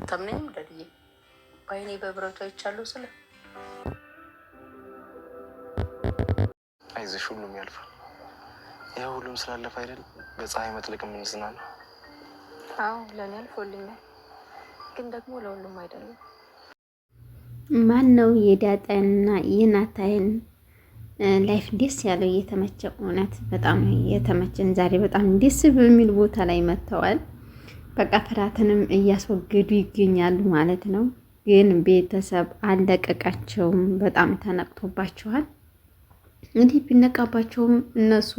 ተምነኝ ደድዬ በአይኔ በብረቱ አይቻለሁ ስለ አይዞሽ ሁሉም ያልፋል። ያ ሁሉም ስላለፈ አይደል በፀሐይ መጥለቅ የምንዝናናው። አዎ ለእኔ አልፎልኛል፣ ግን ደግሞ ለሁሉም አይደለም። ማን ነው የዳጣንና የናታን ላይፍ ደስ ያለው እየተመቸው? እውነት በጣም የተመቸን ዛሬ በጣም ደስ በሚል ቦታ ላይ መጥተዋል። በቃ ፍርሃትንም እያስወገዱ ይገኛሉ ማለት ነው። ግን ቤተሰብ አልለቀቃቸውም፣ በጣም ተነቅቶባቸዋል። እንዲህ ቢነቃባቸውም እነሱ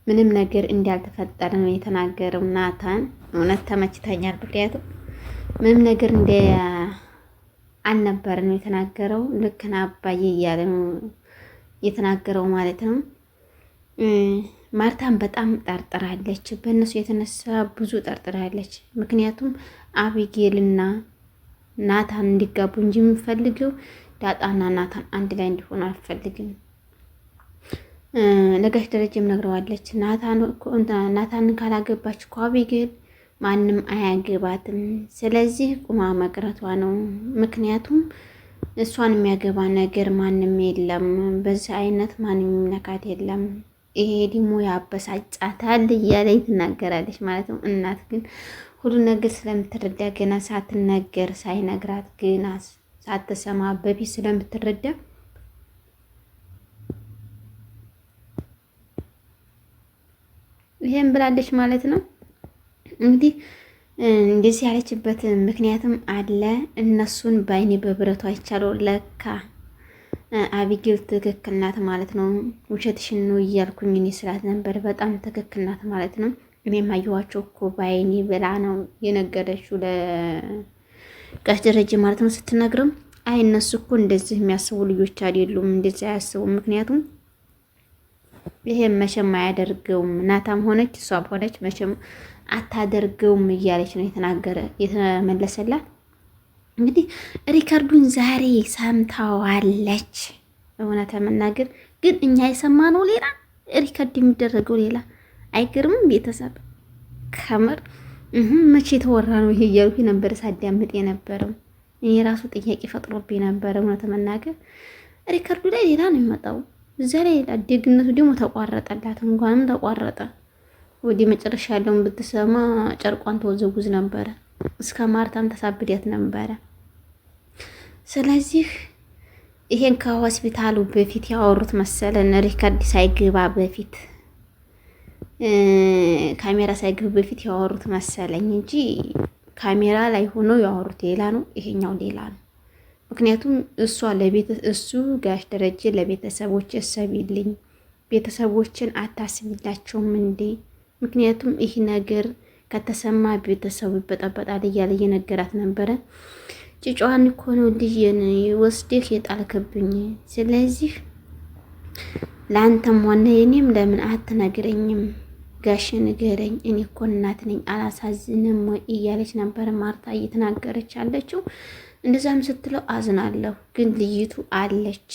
ምንም ነገር እንዳልተፈጠረ ነው የተናገረው ናታን። እውነት ተመችተኛል፣ ምክንያቱም ምንም ነገር አልነበረ ነው የተናገረው። ልክ ና አባዬ እያለ ነው የተናገረው ማለት ነው። ማርታን በጣም ጠርጥራለች፣ በእነሱ የተነሳ ብዙ ጠርጥራለች። ምክንያቱም አቢጌልና ናታን እንዲጋቡ እንጂ የምፈልገው ዳጣና ናታን አንድ ላይ እንዲሆኑ አልፈልግም። ለጋሽ ደረጀም ነግረዋለች። ናታንን ካላገባች እኮ አቢጌል ማንም አያገባትም። ስለዚህ ቁማ መቅረቷ ነው። ምክንያቱም እሷን የሚያገባ ነገር ማንም የለም፣ በዚህ አይነት ማንም የሚነካት የለም። ይሄ ደግሞ ያበሳጫታል እያለ ትናገራለች ማለት ነው። እናት ግን ሁሉ ነገር ስለምትረዳ ገና ሳትነገር ሳይነግራት ገና ሳትሰማ በፊት ስለምትረዳ ይሄን ብላለች ማለት ነው። እንግዲህ እንደዚህ ያለችበት ምክንያትም አለ። እነሱን በአይኔ በብረቱ አይቻለው። ለካ አቢጌል ትክክል ናት ማለት ነው። ውሸትሽን ነው እያልኩኝ እኔ ስላት ነበር። በጣም ትክክል ናት ማለት ነው። እኔም አየኋቸው እኮ በአይኔ ብላ ነው የነገረችው ለጋሽ ደረጀ ማለት ነው። ስትነግርም አይ እነሱ እኮ እንደዚህ የሚያስቡ ልጆች አይደሉም፣ እንደዚህ አያስቡም። ምክንያቱም ይሄም መቼም አያደርገውም፣ ናታም ሆነች እሷም ሆነች መቼም አታደርገውም እያለች ነው የተመለሰላት። እንግዲህ ሪከርዱን ዛሬ ሰምታዋለች። እውነት ለመናገር ግን እኛ የሰማነው ሌላ፣ ሪከርድ የሚደረገው ሌላ። አይገርምም? ቤተሰብ ከምር መቼ የተወራ ነው ይሄ እያልኩ ነበር ሳዳምጥ የነበረው። እኔ ራሱ ጥያቄ ፈጥሮብኝ ነበረ። እውነት ለመናገር ሪከርዱ ላይ ሌላ ነው የሚመጣው፣ እዚያ ላይ ሌላ። ደግነቱ ደግሞ ተቋረጠላት። እንኳንም ተቋረጠ። ወዲህ መጨረሻ ያለውን ብትሰማ ጨርቋን ተወዘጉዝ ነበረ፣ እስከ ማርታም ተሳብዲያት ነበረ። ስለዚህ ይሄን ከሆስፒታሉ በፊት ያወሩት መሰለን፣ ሪከርድ ሳይገባ በፊት ካሜራ ሳይገባ በፊት ያወሩት መሰለኝ እንጂ ካሜራ ላይ ሆኖ ያወሩት ሌላ ነው፣ ይሄኛው ሌላ ነው። ምክንያቱም እሱ ጋሽ ደረጀ ለቤተሰቦች እሰቢልኝ፣ ቤተሰቦችን አታስቢላቸውም እንዴ? ምክንያቱም ይህ ነገር ከተሰማ ቤተሰቡ ይበጣበጣል እያለ እየነገራት ነበረ። ጭጫዋን እኮ ነው ልጅን ወስደህ የጣልክብኝ። ስለዚህ ለአንተም ሆነ የኔም ለምን አትነግረኝም? ጋሽ ንገረኝ፣ እኔ እኮ እናት ነኝ፣ አላሳዝንም ወይ እያለች ነበረ ማርታ እየተናገረች አለችው። እንደዛም ስትለው አዝናለሁ፣ ግን ልይቱ አለች።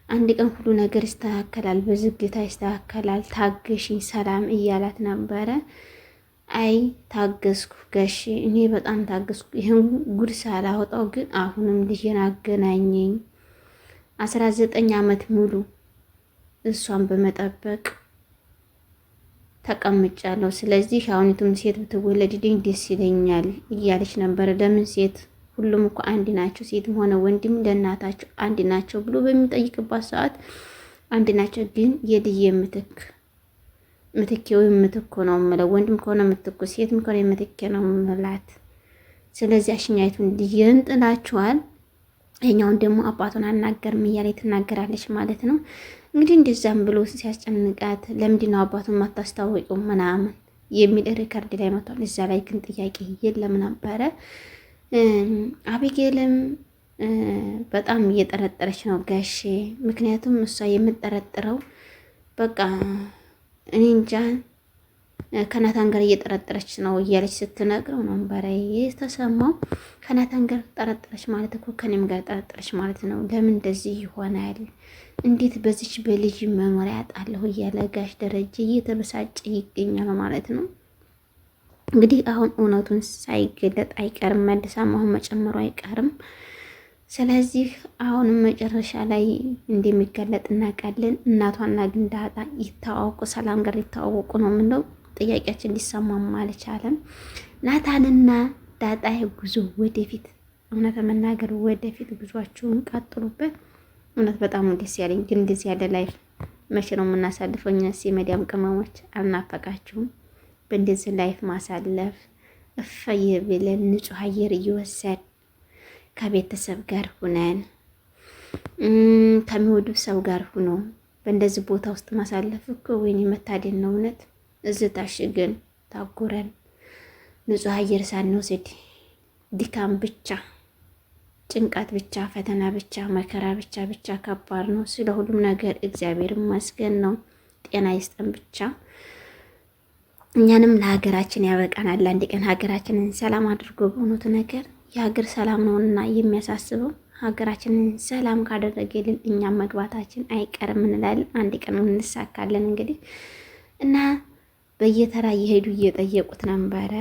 አንድ ቀን ሁሉ ነገር ይስተካከላል፣ በዝግታ ይስተካከላል፣ ታገሽኝ ሰላም እያላት ነበረ። አይ ታገስኩ ጋሼ፣ እኔ በጣም ታገስኩ። ይህን ጉድ ሳላወጣው ግን አሁንም ልጄን አገናኘኝ። 19 ዓመት ሙሉ እሷን በመጠበቅ ተቀምጫለሁ። ስለዚህ አሁኒቱም ሴት ብትወለድልኝ ደስ ይለኛል እያለች ነበረ። ለምን ሴት ሁሉም እኮ አንድ ናቸው፣ ሴትም ሆነ ወንድም ለእናታቸው አንድ ናቸው ብሎ በሚጠይቅባት ሰዓት አንድ ናቸው። ግን የልዬ ምትኬ ወይም ምትኮ ነው የምለው። ወንድም ከሆነ ምትኮ፣ ሴትም ከሆነ ምትኬ ነው የምላት። ስለዚህ አሽኛይቱን ልዬን ጥላችኋል፣ ይኸኛውን ደግሞ አባቱን አናገርም እያለ ትናገራለች ማለት ነው። እንግዲህ እንደዛም ብሎ ሲያስጨንቃት ለምንድን ነው አባቱን ማታስታወቂው ምናምን የሚል ሪከርድ ላይ መጥቷል። እዛ ላይ ግን ጥያቄ የለም ነበረ። አቢጌልም በጣም እየጠረጠረች ነው ጋሼ። ምክንያቱም እሷ የምጠረጥረው በቃ እኔ እንጃ ከናታን ጋር እየጠረጠረች ነው እያለች ስትነግረው ነበረ የተሰማው። ከናታን ጋር ጠረጠረች ማለት እኮ ከኔም ጋር ጠረጠረች ማለት ነው። ለምን እንደዚህ ይሆናል? እንዴት በዚች በልጅ መኖሪያ ያጣለሁ እያለ ጋሽ ደረጀ እየተበሳጨ ይገኛል ማለት ነው። እንግዲህ አሁን እውነቱን ሳይገለጥ አይቀርም፣ መልሳ አሁን መጨመሩ አይቀርም። ስለዚህ አሁንም መጨረሻ ላይ እንደሚገለጥ እናውቃለን። እናቷና ግን ዳጣ ይታወቁ፣ ሰላም ጋር ይታወቁ ነው የምንለው። ጥያቄያችን ሊሰማም አልቻለም። ናታንና ዳጣ ጉዞ ወደፊት፣ እውነት መናገር ወደፊት ጉዟችሁን ቀጥሉበት። እውነት በጣም ደስ ያለኝ ግን እንደዚህ ያለ ላይፍ መቼ ነው የምናሳልፈው? እኛስ የመዲያም ቅመሞች አልናፈቃችሁም? በእንደዚህ ላይፍ ማሳለፍ እፈይ ብለን ንጹህ አየር እየወሰድ ከቤተሰብ ጋር ሁነን ከሚወዱ ሰው ጋር ሁኖ በእንደዚህ ቦታ ውስጥ ማሳለፍ እኮ ወይኔ መታደል ነው እውነት። እዚህ ታሽገን ታጉረን ንጹህ አየር ሳንወስድ ድካም ብቻ፣ ጭንቀት ብቻ፣ ፈተና ብቻ፣ መከራ ብቻ ከባድ ነው። ስለ ሁሉም ነገር እግዚአብሔር ይመስገን ነው። ጤና ይስጠን ብቻ። እኛንም ለሀገራችን ያበቃናል። አንድ ቀን ሀገራችንን ሰላም አድርጎ በሆኑት ነገር የሀገር ሰላም ነውና የሚያሳስበው ሀገራችንን ሰላም ካደረገልን እኛም መግባታችን አይቀርም እንላለን። አንድ ቀን እንሳካለን እንግዲህ እና በየተራ እየሄዱ እየጠየቁት ነበረ።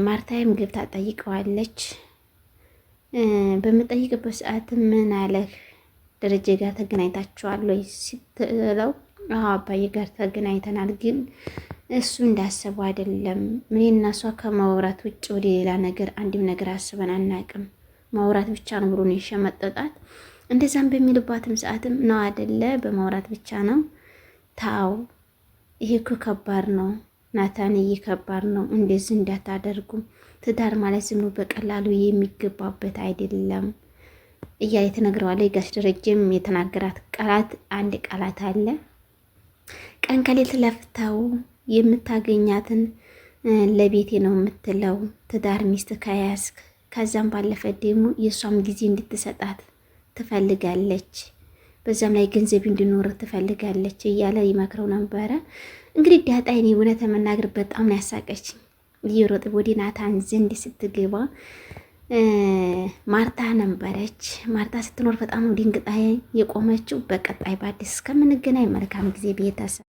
ማርታይም ገብታ ጠይቀዋለች። በምጠይቅበት ሰዓት ምን አለህ ደረጀ ጋር ተገናኝታችኋል ወይ ስትለው፣ አዎ አባዬ ጋር ተገናኝተናል፣ ግን እሱ እንዳሰቡ አይደለም። ምን እና እሷ ከማውራት ውጭ ወደ ሌላ ነገር አንድም ነገር አስበን አናቅም። ማውራት ብቻ ነው ብሎ ነው የሸመጠጣት። እንደዛም በሚልባትም ሰዓትም ነው አይደለ በማውራት ብቻ ነው። ታው ይሄ እኮ ከባድ ነው ናታንዬ፣ ከባድ ነው። እንደዚህ እንዳታደርጉ። ትዳር ማለት ዝም ብሎ በቀላሉ የሚገባበት አይደለም እያለ ተነግረዋለች። ጋሽ ደረጀም የተናገራት ቃላት አንድ ቃላት አለ። ቀን ከሌት ለፍተው የምታገኛትን ለቤቴ ነው የምትለው ትዳር ሚስት ከያዝክ፣ ከዛም ባለፈ ደግሞ የእሷም ጊዜ እንድትሰጣት ትፈልጋለች፣ በዛም ላይ ገንዘብ እንዲኖር ትፈልጋለች እያለ ይመክረው ነበረ። እንግዲህ ዳጣ እኔ እውነት መናገር በጣም ነው ያሳቀች። እየሮጥ ወደ ናታን ዘንድ ስትገባ ማርታ ነበረች። ማርታ ስትኖር በጣም ነው ድንግጣ የቆመችው። በቀጣይ በአዲስ እስከምንገናኝ መልካም ጊዜ ቤተሰብ